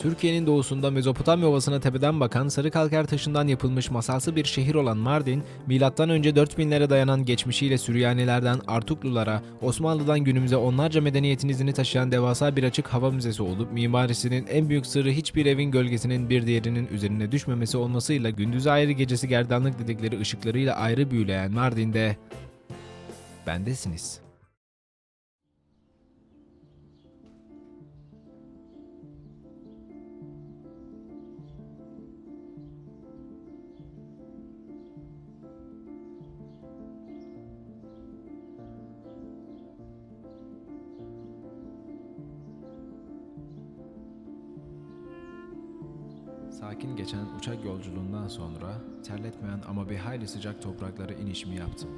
Türkiye'nin doğusunda Mezopotamya Ovası'na tepeden bakan sarı kalker taşından yapılmış masalsı bir şehir olan Mardin, M.Ö. 4000'lere dayanan geçmişiyle Süryanilerden Artuklulara, Osmanlı'dan günümüze onlarca medeniyetin izini taşıyan devasa bir açık hava müzesi olup mimarisinin en büyük sırrı hiçbir evin gölgesinin bir diğerinin üzerine düşmemesi olmasıyla gündüzü ayrı gecesi gerdanlık dedikleri ışıklarıyla ayrı büyüleyen Mardin'de bendesiniz. Sakin geçen uçak yolculuğundan sonra terletmeyen ama bir hayli sıcak topraklara inişimi yaptım.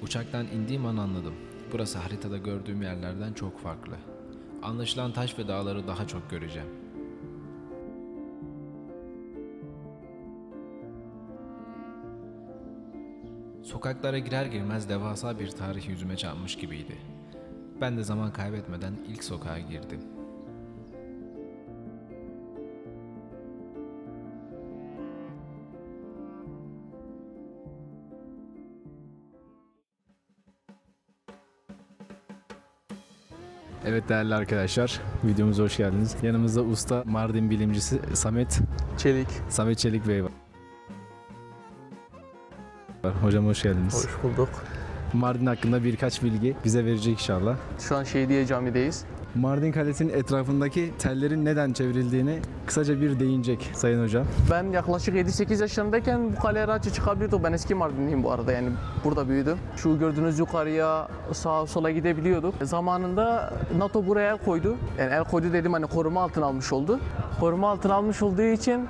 Uçaktan indiğim an anladım. Burası haritada gördüğüm yerlerden çok farklı. Anlaşılan taş ve dağları daha çok göreceğim. Sokaklara girer girmez devasa bir tarih yüzüme çarpmış gibiydi. Ben de zaman kaybetmeden ilk sokağa girdim. Evet değerli arkadaşlar, videomuza hoş geldiniz. Yanımızda usta Mardin bilimcisi Samet Çelik Bey var. Hocam hoş geldiniz. Hoş bulduk. Mardin hakkında birkaç bilgi bize verecek inşallah. Şu an Şehdiye Camii'deyiz. Mardin Kalesi'nin etrafındaki tellerin neden çevrildiğini kısaca bir değinecek Sayın Hocam. Ben yaklaşık 7-8 yaşlarındayken bu kaleye rahatça çıkabiliyorduk. Ben eski Mardinliyim bu arada, yani burada büyüdüm. Şu gördüğünüz yukarıya sağa sola gidebiliyorduk. Zamanında NATO buraya el koydu. Yani el koydu dedim, hani koruma altına almış oldu. Koruma altına almış olduğu için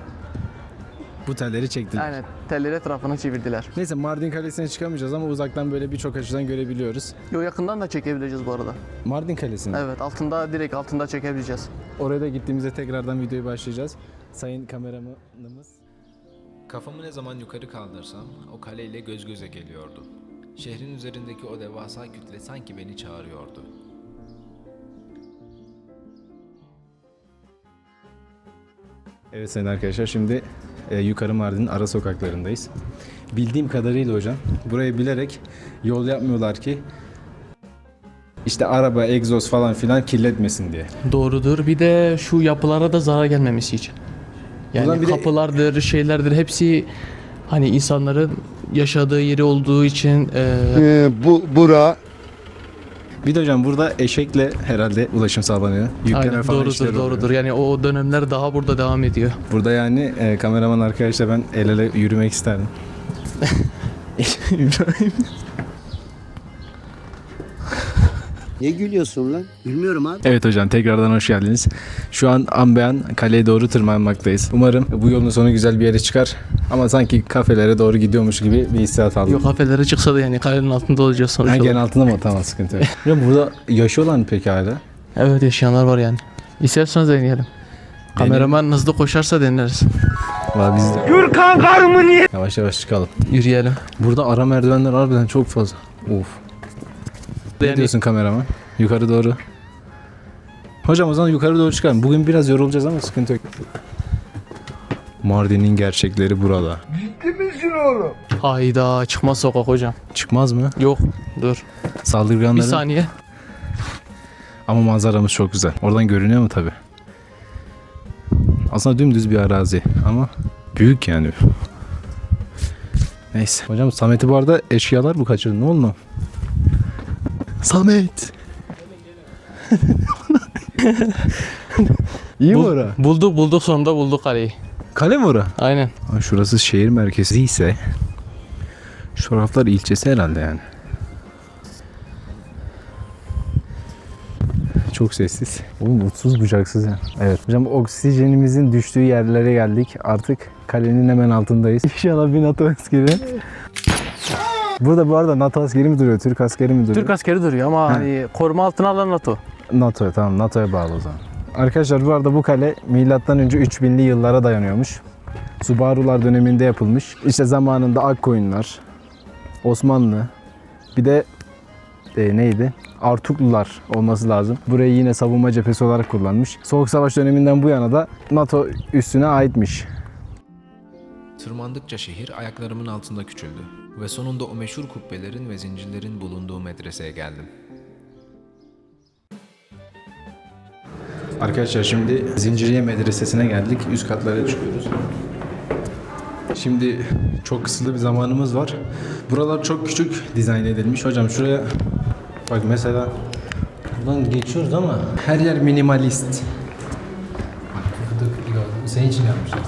Bu telleri çektiler. yani telleri etrafına çevirdiler. Neyse Mardin Kalesi'ne çıkamayacağız ama uzaktan böyle birçok açıdan görebiliyoruz. Yo, yakından da çekebileceğiz bu arada. Mardin Kalesi'ne. Evet, direkt altında çekebileceğiz. Oraya da gittiğimizde tekrardan videoyu başlayacağız. Sayın kameramanımız. Kafamı ne zaman yukarı kaldırsam o kaleyle göz göze geliyordum. Şehrin üzerindeki o devasa kütle sanki beni çağırıyordu. Evet sayın arkadaşlar, şimdi yukarı Mardin'in ara sokaklarındayız. Bildiğim kadarıyla hocam buraya bilerek yol yapmıyorlar ki işte araba, egzoz falan filan kirletmesin diye. Doğrudur. Bir de şu yapılara da zarar gelmemesi için. Ulan Yani bir de- kapılardır, şeylerdir, hepsi hani insanların yaşadığı yeri olduğu için Bura Bir de hocam burada eşekle herhalde ulaşım sağlanıyor. Yükleme aynen, falan işleri oluyor. doğrudur. Yani o dönemler daha burada devam ediyor. Burada yani kameraman arkadaşla ben el ele yürümek isterdim. İbrahim. ne gülüyorsun lan? Gülmüyorum abi. Evet hocam, tekrardan hoş geldiniz. Şu an Ambeyan kaleye doğru tırmanmaktayız. Umarım bu yolun sonu güzel bir yere çıkar. Ama sanki kafelere doğru gidiyormuş gibi bir hissiyat aldım. Yok, kafelere çıksa da yani kalenin altında olacağız sonuç Ha, olarak. gene altında mı? Tamam, sıkıntı yok. Hocam burada yaşıyorlar mı peki hala? Evet, yaşayanlar var yani. İsterseniz deneyelim. Kameraman hızlı koşarsa deneriz. Valla biz de. Gürkan karımı niye? Yavaş yavaş çıkalım. Yürüyelim. Burada ara merdivenler harbiden çok fazla. Of. Ne Yani diyorsun kameraman? Yukarı doğru. Hocam o zaman yukarı doğru çıkalım. Bugün biraz yorulacağız ama sıkıntı yok. Mardin'in gerçekleri burada. hayda, çıkmaz sokak hocam. Çıkmaz mı? Yok, dur. Bir Saldırganların. saniye. Ama manzaramız çok güzel. Oradan görünüyor mu tabi? Aslında dümdüz bir arazi ama büyük yani. Neyse. Hocam Samet'i bu arada eşkıyalar bu kaçırdı. Ne oldu? Samet. İyi mi ora? Bulduk sonunda bulduk kaleyi. Kale mi ora? Aynen. Aa, şurası şehir merkezi ise şu taraflar ilçesi herhalde yani. Çok sessiz. Oğlum uçsuz bucaksız ya. Evet. Hocam oksijenimizin düştüğü yerlere geldik. Artık kalenin hemen altındayız. İnşallah bir NATO askeri. Burada bu arada NATO askeri mi duruyor? Türk askeri mi duruyor? Türk askeri duruyor ama hani koruma altına alan NATO. NATO, tamam, NATO'ya bağlı o zaman. Arkadaşlar bu arada bu kale milattan önce 3000'li yıllara dayanıyormuş. Subarular döneminde yapılmış. İşte zamanında Akkoyunlar, Osmanlı, bir de neydi? Artuklular olması lazım. Burayı yine savunma cephesi olarak kullanmış. Soğuk Savaş döneminden bu yana da NATO üssüne aitmiş. Tırmandıkça şehir ayaklarımın altında küçüldü ve sonunda o meşhur kubbelerin ve zincirlerin bulunduğu medreseye geldim. Arkadaşlar şimdi Zinciriye Medresesi'ne geldik. Üst katlara çıkıyoruz. Şimdi çok kısıtlı bir zamanımız var. Buralar çok küçük dizayn edilmiş. Hocam şuraya bak mesela, buradan geçiyoruz ama her yer minimalist. Senin için yapmışlar.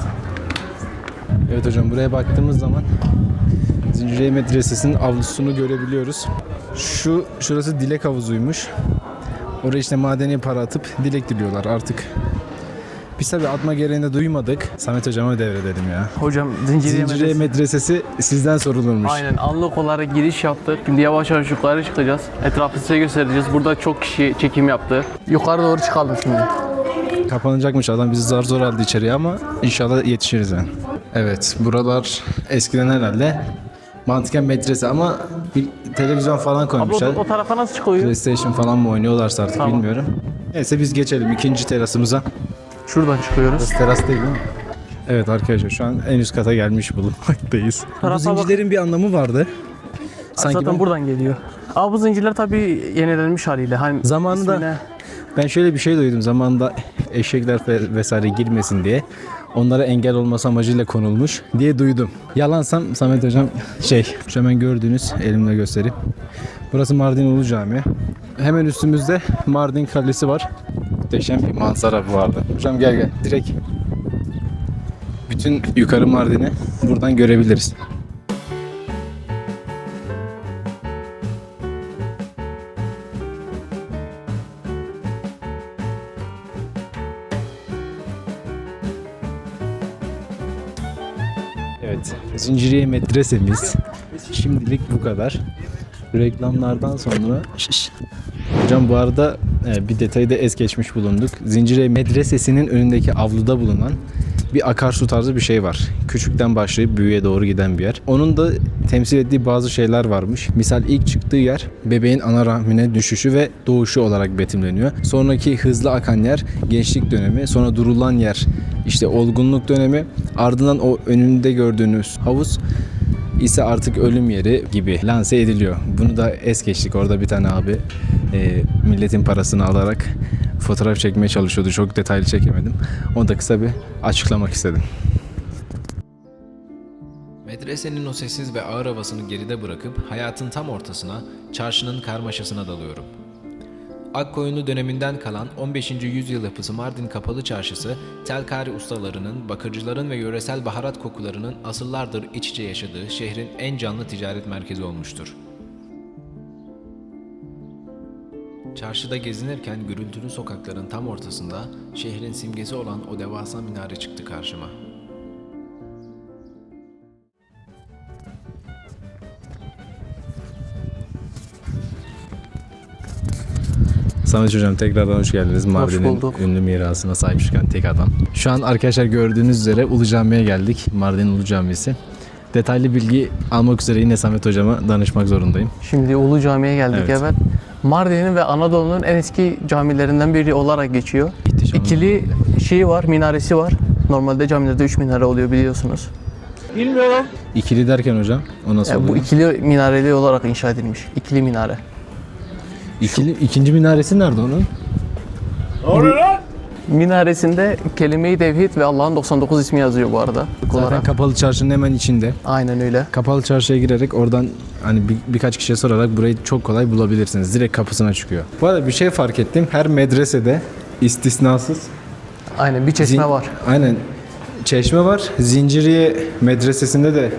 Evet hocam, buraya baktığımız zaman Zinciriye Medresesi'nin avlusunu görebiliyoruz. Şurası dilek havuzuymuş. Oraya işte madeni para atıp dilek diliyorlar artık. Biz tabii atma gereğini duymadık. Samet hocama devredelim ya. Hocam Zinciriye Medresesi sizden sorulurmuş. Aynen, anlık olarak giriş yaptık. Şimdi yavaş yavaş yukarı çıkacağız. Etrafı size göstereceğiz. Burada çok kişi çekim yaptı. Yukarı doğru çıkalım şimdi. Kapanacakmış, adam bizi zar zor aldı içeriye ama inşallah yetişiriz yani. Evet, buralar eskiden herhalde mantıken medrese ama bir televizyon falan koymuşlar. Abla o tarafa nasıl çıkıyor? PlayStation falan mı oynuyorlarsa artık Tamam. bilmiyorum. Neyse biz geçelim ikinci terasımıza. Şuradan çıkıyoruz. Teras değil mi? Evet arkadaşlar, şu an en üst kata gelmiş bulunmaktayız. Bu Tarafa bak. zincirlerin bir anlamı vardı. Zaten buradan geliyor. Ama bu zincirler tabii yenilenmiş haliyle. Hani Zamanında ismine- ben şöyle bir şey duydum. Zamanında eşekler vesaire girmesin diye onlara engel olması amacıyla konulmuş diye duydum. Yalansam Samet hocam şu hemen gördüğünüz, elimle göstereyim. Burası Mardin Ulu Camii. Hemen üstümüzde Mardin Kalesi var. Muhteşem bir manzara bu arada. Hocam gel. Direkt bütün yukarı Mardin'i buradan görebiliriz. Evet, Zinciriye Medresemiz şimdilik bu kadar. Reklamlardan sonra... Hocam bu arada bir detayı da es geçmiş bulunduk. Zinciriye Medresesi'nin önündeki avluda bulunan bir akarsu tarzı bir şey var. Küçükten başlayıp büyüğe doğru giden bir yer. Onun da temsil ettiği bazı şeyler varmış. Misal ilk çıktığı yer bebeğin ana rahmine düşüşü ve doğuşu olarak betimleniyor. Sonraki hızlı akan yer gençlik dönemi. Sonra durulan yer işte olgunluk dönemi. Ardından o önünde gördüğünüz havuz ise artık ölüm yeri gibi lanse ediliyor. Bunu da es geçtik. Orada bir tane abi milletin parasını alarak fotoğraf çekmeye çalışıyordu. Çok detaylı çekemedim. Onu da kısa bir açıklamak istedim. Medresenin o sessiz ve ağır havasını geride bırakıp hayatın tam ortasına, çarşının karmaşasına dalıyorum. Akkoyunlu döneminden kalan 15. yüzyıl yapısı Mardin Kapalı Çarşısı, telkari ustalarının, bakırcıların ve yöresel baharat kokularının asırlardır iç içe yaşadığı şehrin en canlı ticaret merkezi olmuştur. Çarşıda gezinirken gürültülü sokakların tam ortasında şehrin simgesi olan o devasa minare çıktı karşıma. Samet hocam tekrardan hoş geldiniz. Mardin'in bulduk. ünlü mirasına sahip çıkan tek adam. Şu an arkadaşlar gördüğünüz üzere Ulu Cami'ye geldik. Mardin Ulu Camisi. Detaylı bilgi almak üzere yine Samet hocama danışmak zorundayım. Şimdi Ulu Cami'ye geldik, Evet. evet. Mardin'in ve Anadolu'nun en eski camilerinden biri olarak geçiyor. İhtişamlı. İkili şeyi var, minaresi var. Normalde camilerde 3 minare oluyor biliyorsunuz. İkili derken hocam o nasıl Yani oluyor? bu ikili minareli olarak inşa edilmiş. İkili minare. İkinci minaresi nerede onun? Minaresinde kelime-i tevhid ve Allah'ın 99 ismi yazıyor bu arada. Zaten Olarak. Kapalı Çarşı'nın hemen içinde. Aynen öyle. Kapalı Çarşı'ya girerek oradan hani birkaç kişiye sorarak burayı çok kolay bulabilirsiniz. Direkt kapısına çıkıyor. Bu arada bir şey fark ettim. Her medresede istisnasız Aynen bir çeşme var. Aynen. Çeşme var. Zinciriye Medresesi'nde de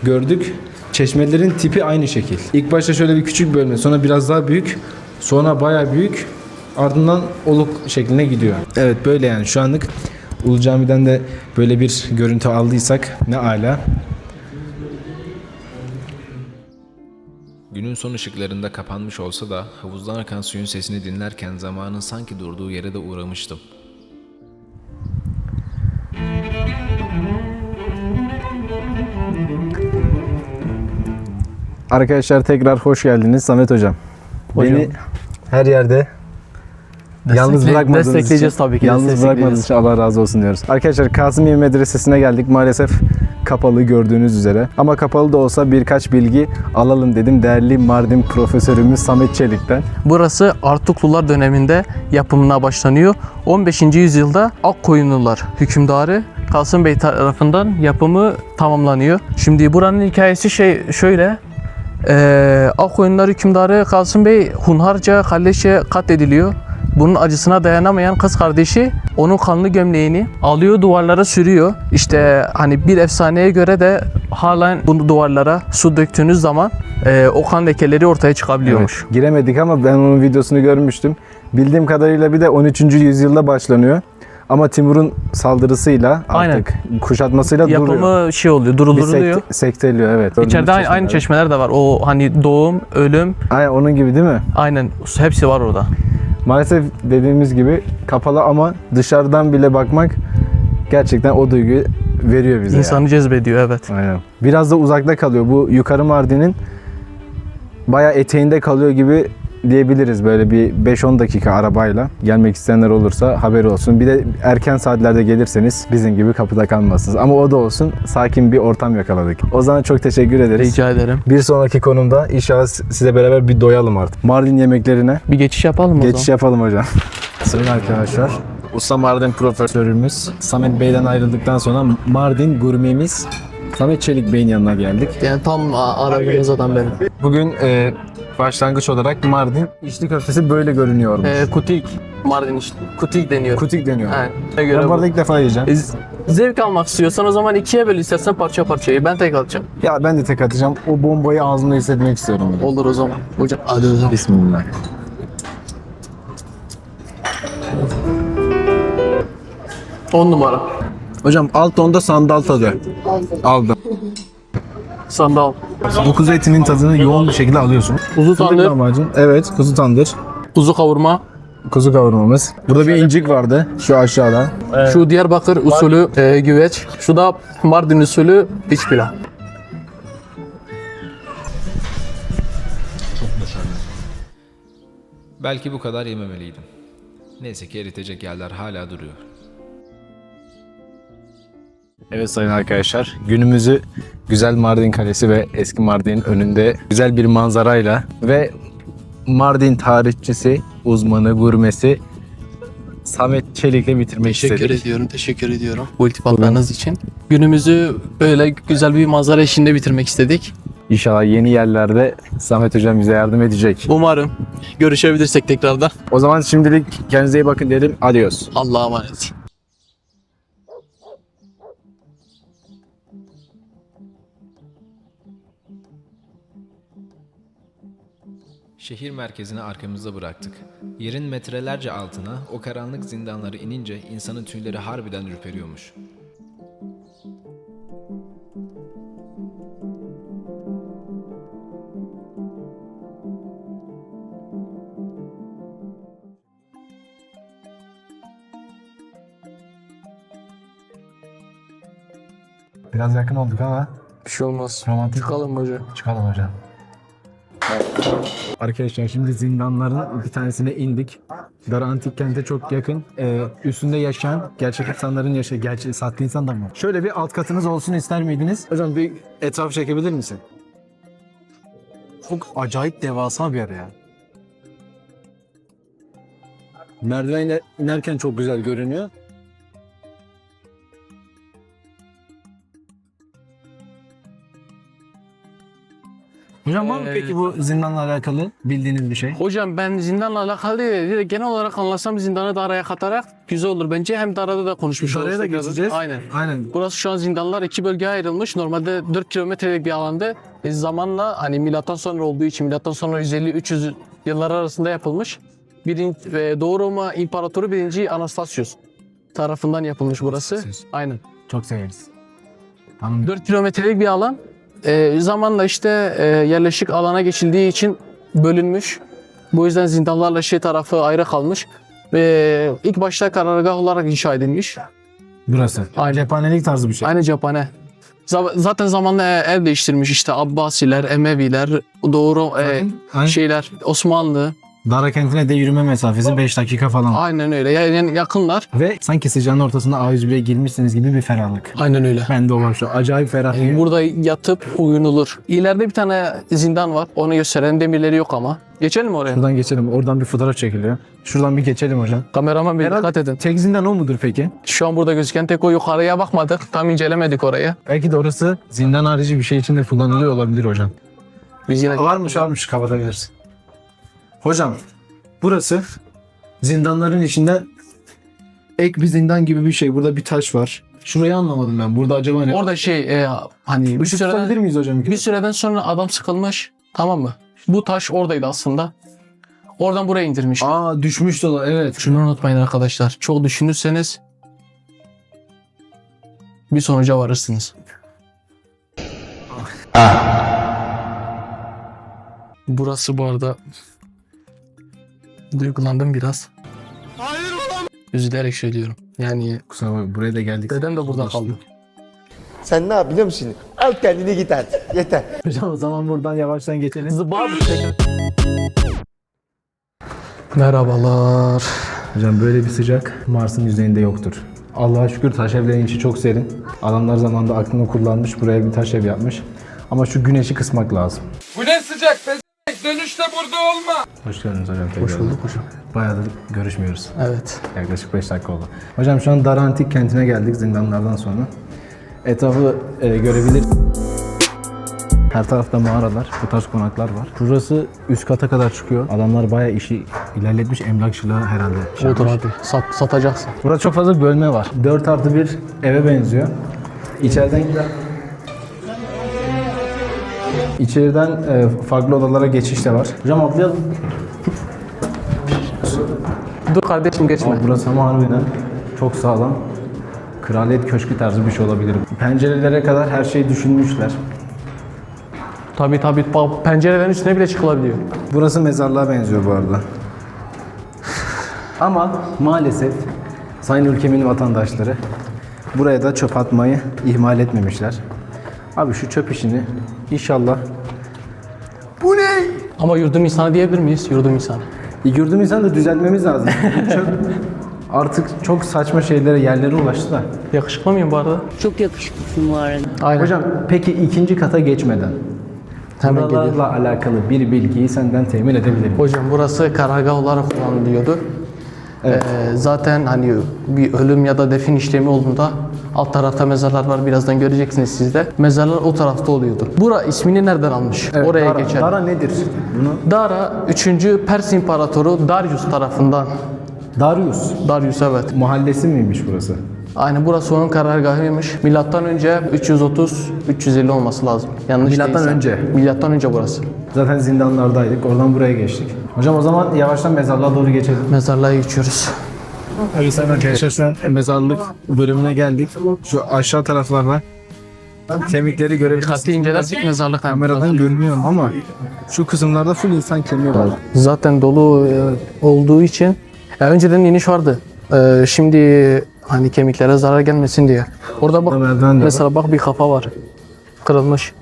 gördük. Çeşmelerin tipi aynı şekil. İlk başta şöyle bir küçük bölme, sonra biraz daha büyük, sonra bayağı büyük, ardından oluk şekline gidiyor. Evet böyle yani şu anlık Ulu Cami'den de böyle bir görüntü aldıysak ne ala. Günün son ışıklarında kapanmış olsa da havuzdan akan suyun sesini dinlerken zamanın sanki durduğu yere de uğramıştım. Arkadaşlar tekrar hoş geldiniz Samet Hocam. Hocam. Beni her yerde yalnız bırakmadığınız için, destekleyeceğiz tabii ki. yalnız bırakmadığınız için Allah razı olsun diyoruz. Arkadaşlar Kasımiye Medresesi'ne geldik. Maalesef kapalı gördüğünüz üzere. Ama kapalı da olsa birkaç bilgi alalım dedim değerli Mardin profesörümüz Samet Çelik'ten. Burası Artuklular döneminde yapımına başlanıyor. 15. yüzyılda Akkoyunlular hükümdarı Kasım Bey tarafından yapımı tamamlanıyor. Şimdi buranın hikayesi şöyle. Akkoyunlular hükümdarı Kasım Bey hunharca, kalleşçe katlediliyor. Bunun acısına dayanamayan kız kardeşi onun kanlı gömleğini alıyor, duvarlara sürüyor. İşte hani bir efsaneye göre de halen bu duvarlara su döktüğünüz zaman o kan lekeleri ortaya çıkabiliyormuş. Evet, giremedik ama ben onun videosunu görmüştüm. Bildiğim kadarıyla bir de 13. yüzyılda başlanıyor. Ama Timur'un saldırısıyla artık kuşatmasıyla duruyor. Yapımı oluyor, Bir duruluyor. sekteliyor evet. İçeride aynı çeşmeler de var. O hani doğum, ölüm, Aynen onun gibi değil mi? aynen hepsi var orada. Maalesef dediğimiz gibi kapalı ama dışarıdan bile bakmak gerçekten o duyguyu veriyor bize. İnsanı cezbediyor, evet. Aynen. Biraz da uzakta kalıyor. Bu yukarı Mardin'in bayağı eteğinde kalıyor gibi diyebiliriz. Böyle bir 5-10 dakika arabayla gelmek isteyenler olursa haberi olsun. Bir de erken saatlerde gelirseniz bizim gibi kapıda kalmazsınız. Ama o da olsun sakin bir ortam yakaladık. O zaman çok teşekkür ederiz. Rica ederim. Bir sonraki konumda inşallah size beraber bir doyalım artık. Mardin yemeklerine Bir geçiş yapalım o geçiş zaman. yapalım hocam. Sayın arkadaşlar, Usta Mardin profesörümüz Samet Bey'den ayrıldıktan sonra Mardin gurmemiz Samet Çelik Bey'in yanına geldik. Yani tam aradığınız adam benim. Bugün başlangıç olarak Mardin içli köftesi böyle görünüyormuş. Kutik. Mardin işte. Kutik deniyor. Kutik deniyor. Evet. Ben bu arada ilk defa yiyeceğim. Zevk almak istiyorsan o zaman ikiye böl, istersen parça parçayı. Ben tek alacağım. Ya ben de tek atacağım. O bombayı ağzımda hissetmek istiyorum. Olur o zaman. Hocam hadi o zaman. Bismillah. 10 numara. Hocam alt tonda sandal tadı. Aldım. Sandal. Bu kuzu etinin tadını yoğun bir şekilde alıyorsun. Kuzu tandır, Lahmacun. Evet, kuzu tandır. kuzu kavurma. Kuzu kavurmamız. Burada bir incik vardı şu aşağıda. Şu Diyarbakır usulü güveç. Şu da Mardin usulü iç pilav. Belki bu kadar yememeliydim. Neyse ki eritecek yerler hala duruyor. Evet sayın arkadaşlar, günümüzü güzel Mardin Kalesi ve eski Mardin'in önünde güzel bir manzarayla ve Mardin tarihçisi, uzmanı, gurmesi Samet Çelik'le bitirmek istedik. Teşekkür ediyorum bu iltifatlarınız için. Günümüzü böyle güzel bir manzara eşliğinde bitirmek istedik. İnşallah yeni yerlerde Samet Hocam bize yardım edecek. Umarım görüşebilirsek tekrardan. O zaman şimdilik kendinize iyi bakın diyelim. Adios. Allah'a emanet. Şehir merkezini arkamızda bıraktık. Yerin metrelerce altına o karanlık zindanları inince insanın tüyleri harbiden ürperiyormuş. Biraz yakın olduk ama Bir şey olmaz. romantik. Çıkalım hocam. Çıkalım hocam. Arkadaşlar şimdi zindanların bir tanesine indik. Dar Antik Kent'e çok yakın. Üstünde yaşayan gerçek insanların gerçek saklı insan da mı? Şöyle bir alt katınız olsun ister miydiniz? Hocam bir etraf çekebilir misin? Çok acayip devasa bir yer ya. Merdivenle inerken çok güzel görünüyor. Hocam var mı peki bu zindanla alakalı bildiğiniz bir şey? Hocam ben zindanla alakalı değil de genel olarak anlatsam zindanı da araya katarak güzel olur bence. Hem de arada da konuşmuş Araya oluruz da tekrardan. geçeceğiz. Aynen. Aynen. Burası şu an zindanlar iki bölgeye ayrılmış. Normalde 4 kilometrelik bir alanda zamanla hani milattan sonra olduğu için milattan sonra 150-300 yıllar arasında yapılmış. Doğu Roma İmparatoru 1. Anastasius tarafından yapılmış burası. Anastasius. Aynen. Çok severiz. Tamam. 4 kilometrelik bir alan. Zamanla işte yerleşik alana geçildiği için bölünmüş. Bu yüzden zindanlarla tarafı ayrı kalmış. Ve ilk başta karargah olarak inşa edilmiş. Burası. Aynen. Cephanelik tarzı bir şey. Aynı cephane. Zaten zamanla el değiştirmiş işte Abbasiler, Emeviler, doğru şeyler, Osmanlı. Dara kentine de yürüme mesafesi 5 dakika falan. Aynen öyle. Yani yakınlar. Ve sanki sıcağın ortasında A101'e girmişsiniz gibi bir ferahlık. Aynen öyle. Ben de o var şu an. Acayip ferah. Burada yatıp uyunulur. İleride bir tane zindan var. Onu gösteren demirleri yok ama. Geçelim mi oraya? Şuradan geçelim. Oradan bir fotoğraf çekiliyor. Şuradan bir geçelim hocam. Kameraman bey dikkat edin. Tek zindan o mudur peki? Şu an burada gözüken tek o, yukarıya bakmadık. Tam incelemedik orayı. Belki de orası zindan harici bir şey için de kullanılıyor olabilir hocam. Biz yine Varmış kapatabilirsin. Hocam burası zindanların içinde ek bir zindan gibi bir şey. Burada bir taş var. Şurayı anlamadım ben. Burada acaba ne? orada hani Işık tutabilir miyiz hocam? bir süreden sonra adam sıkılmış. Tamam mı? Bu taş oradaydı aslında. Oradan buraya indirmiş. Aa düşmüş dola evet. Şunu unutmayın arkadaşlar. Çok düşünürseniz bir sonuca varırsınız. Burası bu arada duygulandım biraz. Hayır olamaz. Üzülerek söylüyorum. Yani Kusura bakma buraya da geldik. dedem de burada kaldı. Sen ne yap biliyor musun? Al kendini git artık. Yeter. Hocam o zaman buradan yavaştan geçelim. Merhabalar. Hocam böyle bir sıcak Mars'ın yüzeyinde yoktur. Allah'a şükür taş evlerin içi çok serin. Adamlar zamanında aklını kullanmış, buraya bir taş ev yapmış. Ama şu güneşi kısmak lazım. Bu ne sıcak be? Dönüşte burada olma. Hoş geldiniz hocam. Hoş bulduk hocam. Bayağıdır görüşmüyoruz. Evet. Yaklaşık 5 dakika oldu. Hocam şu an Dara Antik kentine geldik zindanlardan sonra. Etrafı görebilir. Her tarafta mağaralar, bu tarz konaklar var. Burası üst kata kadar çıkıyor. Adamlar bayağı işi ilerletmiş, emlakçılığa herhalde. Otur abi. Satacaksın. Burada çok fazla bölme var. 4+1 eve benziyor. İçeriden farklı odalara geçiş de var. Hocam atlayalım. Dur kardeşim geçme. Burası ama harbiden çok sağlam. Kraliyet köşkü tarzı bir şey olabilir. Pencerelere kadar her şeyi düşünmüşler. Tabii bak, pencerelerin üstüne bile çıkılabiliyor. Burası mezarlığa benziyor bu arada. Ama maalesef sayın ülkemin vatandaşları buraya da çöp atmayı ihmal etmemişler. Abi şu çöp işini inşallah Ama yurdum insanı diyebilir miyiz? Yurdum insanı. yurdum insan da düzeltmemiz lazım. Çöp artık çok saçma şeylere, yerlere ulaştı da. Yakışıklı mıyım bu arada? Çok yakışıklısın bu arada. Aynen. Hocam peki ikinci kata geçmeden Hemen buralarla geliyor. alakalı bir bilgiyi senden temin edebilir miyim? Hocam burası karargah olarak kullanılıyordu. Zaten hani bir ölüm ya da defin işlemi olduğunda alt tarafta mezarlar var. Birazdan göreceksiniz siz de. Mezarlar o tarafta oluyordu. Bura ismini nereden almış? Evet, Oraya Dara, geçer. Dara nedir? Bunu Dara 3. Pers İmparatoru Darius tarafından. Darius evet. mahallesi miymiş burası? Aynen burası onun karargahıymış. Milattan önce 330-350 olması lazım. Yanlış Milattan değilsem. önce. Milattan önce burası. Zaten zindanlardaydık. Oradan buraya geçtik. Hocam o zaman yavaştan mezarlığa doğru geçelim. Mezarlığa geçiyoruz. Evet sayın arkadaşlar şu an mezarlık bölümüne geldik. Şu aşağı taraflarda kemikleri görebilirsiniz. Dikkatli incelersek mezarlık. Kameradan görünüyor ama şu kısımlarda full insan kemiği var. Zaten dolu olduğu için önceden iniş vardı. Şimdi hani kemiklere zarar gelmesin diye. Orada bak Merdiven de var. mesela bak bir kafa var. Kırılmış.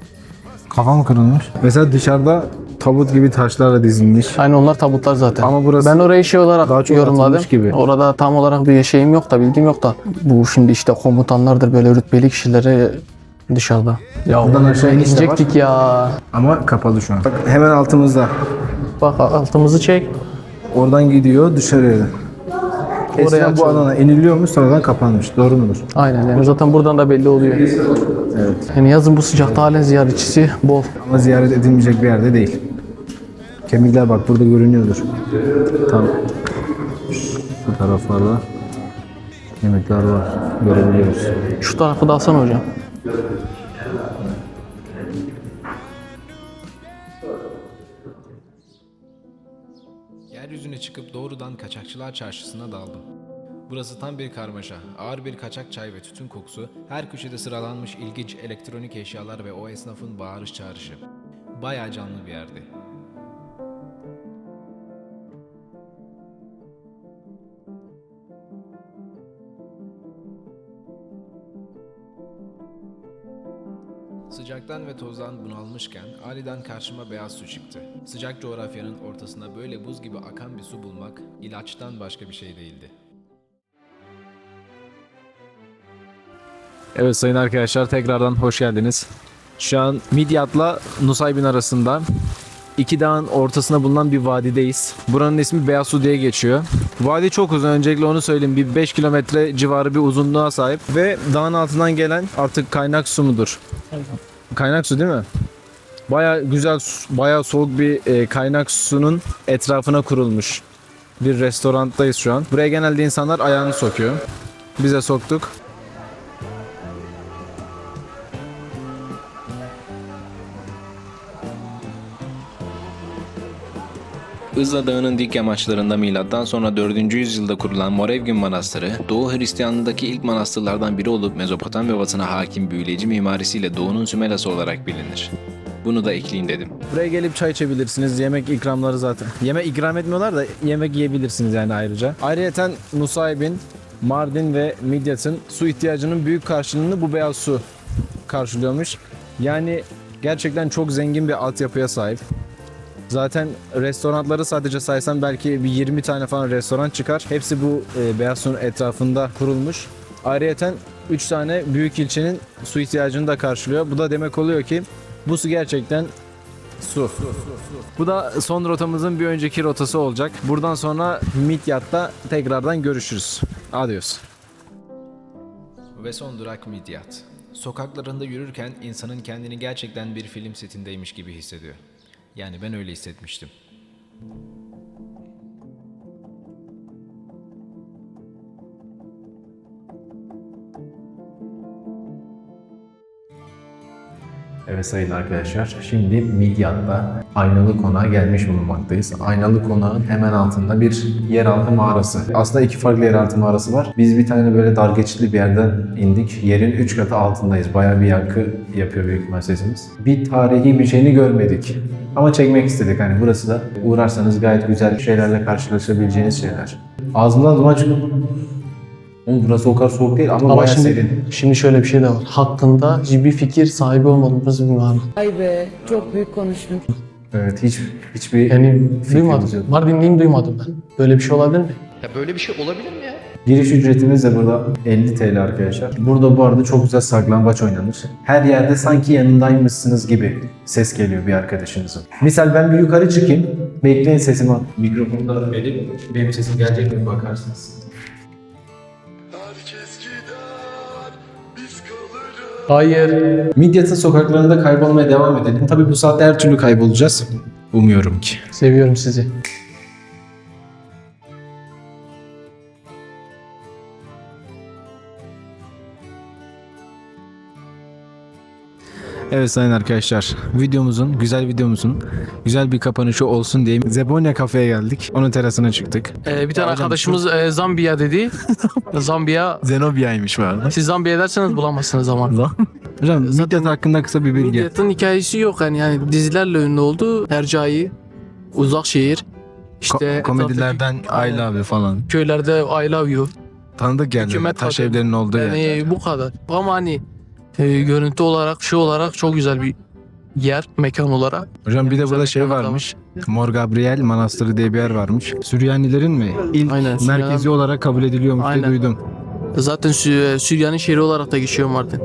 Kafa mı kırılmış? Mesela dışarıda tabut gibi taşlarla dizilmiş. Aynı onlar tabutlar zaten. Ama burası ben orayı şey daha olarak çok yorumladım. atılmış gibi. Orada tam olarak bir şeyim yok da bilgim yok da. Bu şimdi işte komutanlardır böyle rütbeli kişileri dışarıda. Ya Buradan aşağı iniş de var. inecektik ya. Ama kapalı şu an. Bak hemen altımızda. Bak altımızı çek. Oradan gidiyor dışarıya. Eskiden bu açılıyor. alana iniliyormuş sonradan kapanmış. Doğru mudur? Aynen yani zaten buradan da belli oluyor. Evet. Yani yazın bu sıcakta halen ziyaretçisi bol. Ama ziyaret edilmeyecek bir yerde değil. Kemikler bak burada görünüyordur. Tam bu taraflarda kemikler var. Görebiliyoruz. Şu tarafı da alsana hocam. Yeryüzüne çıkıp doğrudan kaçakçılar çarşısına daldım. Burası tam bir karmaşa. Ağır bir kaçak çay ve tütün kokusu, her köşede sıralanmış ilginç elektronik eşyalar ve o esnafın bağırış çağrışı. Bayağı canlı bir yerdi. Sıcaktan ve tozdan bunalmışken aniden karşıma beyaz su çıktı. Sıcak coğrafyanın ortasında böyle buz gibi akan bir su bulmak ilaçtan başka bir şey değildi. Evet sayın arkadaşlar, tekrardan hoş geldiniz. Şu an Midyat'la Nusaybin arasında iki dağın ortasında bulunan bir vadideyiz. Buranın ismi Beyaz Su diye geçiyor. Vadi çok uzun, öncelikle onu söyleyeyim. Bir 5 kilometre civarı bir uzunluğa sahip ve dağın altından gelen artık kaynak su mudur? Kaynak su değil mi? Baya güzel, baya soğuk bir kaynak susunun etrafına kurulmuş bir restoranttayız şu an. Buraya genelde insanlar ayağını sokuyor. Biz de soktuk. Izla Dağı'nın dik yamaçlarında milattan sonra 4. yüzyılda kurulan Morevgin Manastırı, Doğu Hristiyanlığındaki ilk manastırlardan biri olup Mezopotamya Ovatı'na hakim büyüleyici mimarisiyle Doğu'nun Sümelası olarak bilinir. Bunu da ekleyeyim dedim. Buraya gelip çay içebilirsiniz. Yemek ikramları zaten. Yemek ikram etmiyorlar da yemek yiyebilirsiniz yani ayrıca. Ayrıyeten Nusaybin, Mardin ve Midyat'ın su ihtiyacının büyük karşılığını bu beyaz su karşılıyormuş. Yani gerçekten çok zengin bir altyapıya sahip. Zaten restoranları sadece saysam belki bir 20 tane falan restoran çıkar. Hepsi bu beyaz suyun etrafında kurulmuş. Ayrıyeten 3 tane büyük ilçenin su ihtiyacını da karşılıyor. Bu da demek oluyor ki bu su gerçekten su. Bu da son rotamızın bir önceki rotası olacak. Buradan sonra Midyat'ta tekrardan görüşürüz. Adios. Ve son durak Midyat. Sokaklarında yürürken insanın kendini gerçekten bir film setindeymiş gibi hissediyor. Yani ben öyle hissetmiştim. Evet sayın arkadaşlar, şimdi Midyat'ta Aynalı Konağa gelmiş bulunmaktayız. Aynalı Konağın hemen altında bir yeraltı mağarası. Aslında iki farklı yeraltı mağarası var. Biz bir tane böyle dar geçitli bir yerden indik. Yerin 3 katı altındayız. Bayağı bir yankı yapıyor büyük ihtimal sesimiz. Bir tarihi bir şeyini görmedik. Ama çekmek istedik. Hani burası da uğrarsanız gayet güzel şeylerle karşılaşabileceğiniz şeyler. Ağzımdan duman çıkıyor. Oğlum burası o kadar soğuk değil ama bayağı serin. Şimdi şöyle bir şey de var. Hakkında hiçbir fikir sahibi olmadığımız bir mağara. Ay be, çok büyük konuştun. Evet, hiçbir Yani fikrimiz duymadım. yok. Mardinliyim, duymadım ben. Böyle bir şey olabilir mi? Giriş ücretimiz de burada 50 TL arkadaşlar. Burada bu arada çok güzel saklambaç oynanır. Her yerde sanki yanındaymışsınız gibi ses geliyor bir arkadaşınızın. Misal ben bir yukarı çıkayım. Bekleyin sesimi al. Mikrofonu da verip benim sesim gelecek mi bakarsınız. Hayır. Midyat'ın sokaklarında kaybolmaya devam edelim. Tabii bu saatte her türlü kaybolacağız. Umuyorum ki. Seviyorum sizi. Evet sayın arkadaşlar, güzel videomuzun güzel bir kapanışı olsun diye Zebonya kafeye geldik. Onun terasına çıktık. Bir tane arkadaşımız Zambiya dedi. Zambiya. Zenobia'ymış bu arada. Siz Zambiya derseniz bulamazsınız ama. Hocam Midyat hakkında kısa bir bilgi. Midyat'ın hikayesi yok yani dizilerle ünlü oldu. Hercai, Uzakşehir. İşte Komedilerden Aynen. I Love You falan. köylerde I love you. Tanıdık yerler. Hükümet Taş kadın. evlerinin olduğu Yani yer. bu kadar. Ama hani görüntü olarak, şey olarak çok güzel bir yer, mekan olarak. Hocam bir de Güzel burada şey mekanlar da varmış. Mor Gabriel Manastırı diye bir yer varmış. Süryanilerin mi? İlk Aynen, merkezi olarak kabul ediliyormuş diye Aynen. duydum. Zaten Süryani şehri olarak da geçiyor Mardin.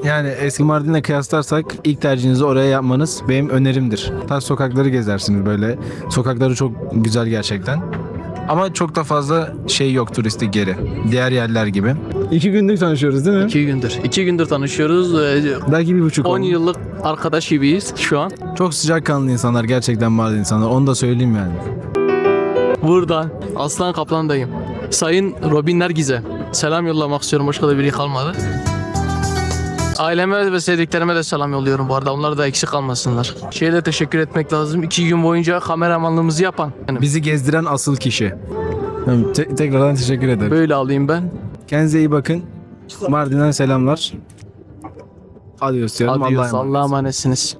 Yani eski Mardin'le kıyaslarsak ilk tercihinizi oraya yapmanız benim önerimdir. Taş sokakları gezersiniz böyle. Sokakları çok güzel gerçekten. Ama çok da fazla şey yok turistik yeri. Diğer yerler gibi. 2 gündür tanışıyoruz değil mi? 2 gündür. 2 gündür tanışıyoruz. Belki 1,5 10 oldu. yıllık arkadaş gibiyiz şu an. Çok sıcakkanlı insanlar, gerçekten Mardin insanlar. Onu da söyleyeyim yani. Buradan Aslan Kaplan'dayım. Sayın Robin Nergiz'e selam yollamak istiyorum. Başka da biri kalmadı. Aileme ve sevdiklerime de selam yolluyorum bu arada. Onlar da eksik kalmasınlar. Şeye de teşekkür etmek lazım. 2 gün boyunca kameramanlığımızı yapan. Yani Bizi gezdiren asıl kişi. Tekrardan teşekkür ederim. böyle alayım ben. Kendinize iyi bakın. Mardin'den selamlar. Adios diyorum. Adios. Allah'a emanet. Allah'a emanetsiniz.